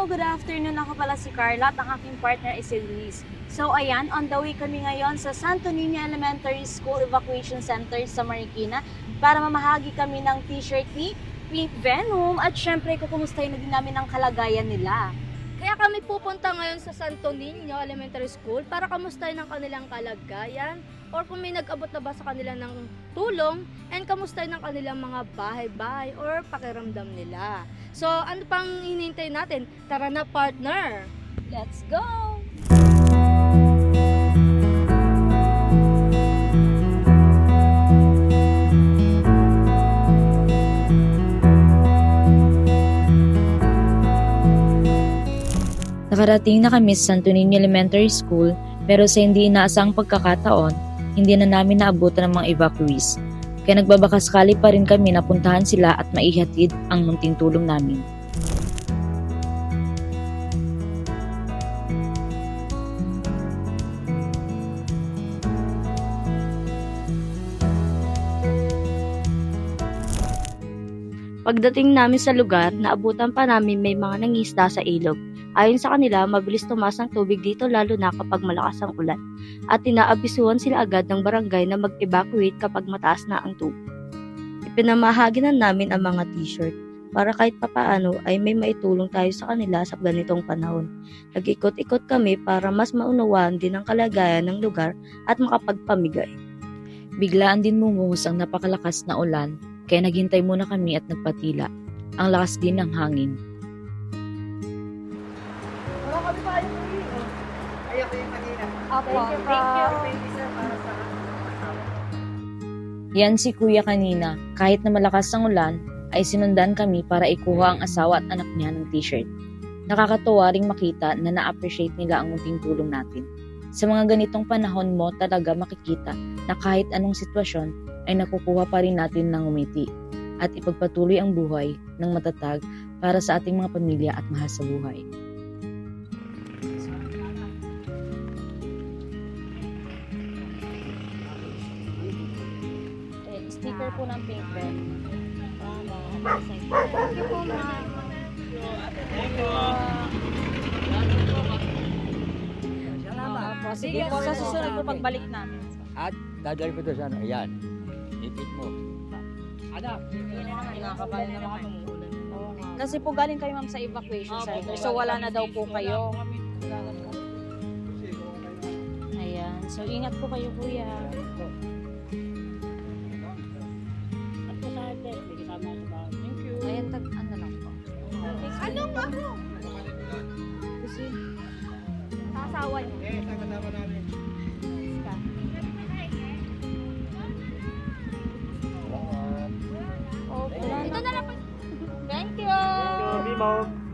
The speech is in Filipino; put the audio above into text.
Good afternoon. Ako pala si Carla at ang aking partner is si Luis. So ayan, on the way kami ngayon sa Santo Niño Elementary School Evacuation Center sa Marikina para mamahagi kami ng t-shirt ni Pink Venom at syempre kukumustahin na din namin ang kalagayan nila. Kaya kami pupunta ngayon sa Santo Niño Elementary School para kamustahin ang kanilang kalagayan or kung may nag-abot na ba sa kanila ng tulong and kamustahin ang kanilang mga bahay-bahay or pakiramdam nila. So ano pang hinihintay natin? Tara na, partner! Let's go! Nakarating na kami sa Santo Niño Elementary School pero sa hindi inaasang pagkakataon, hindi na namin naabutan ng mga evacuees. Kaya nagbabakasakali pa rin kami na puntahan sila at maihatid ang munting tulong namin. Pagdating namin sa lugar, naabutan pa namin may mga nangisda sa ilog. Ayon sa kanila, mabilis tumaas ang tubig dito lalo na kapag malakas ang ulan. At inaabisuhan sila agad ng barangay na mag-evacuate kapag mataas na ang tubig. Ipinamahagi na namin ang mga t-shirt para kahit papaano ay may maitulong tayo sa kanila sa ganitong panahon. Nag-ikot-ikot kami para mas maunawaan din ang kalagayan ng lugar at makapagpamigay. Biglaan din bumuhos ang napakalakas na ulan kaya naghintay muna kami at nagpatila. Ang lakas din ng hangin. Yan si Kuya kanina. Kahit na malakas ang ulan, ay sinundan kami para ikuha ang asawa at anak niya ng t-shirt. Nakakatuwa ring makita na na-appreciate nila ang munting tulong natin. Sa mga ganitong panahon mo talaga makikita na kahit anong sitwasyon ay nakukuha pa rin natin ng umiti at ipagpatuloy ang buhay ng matatag para sa ating mga pamilya at mahal sa buhay. Sticker po ng Pink Venom. Thank you po, ma'am. Sige po, sa susunod po pagbalik namin. At dadali ko to sa ano, ayan. Ipit mo. Nakakabahan na naman kami. Kasi po galing kayo ma'am sa evacuation center. So wala na daw po kayo. Ayan. So ingat po kayo kuya. Ayan, ano lang po. Anong ako? Kasi Kasawa niyo. Ito na lang po. Thank you. Bimog.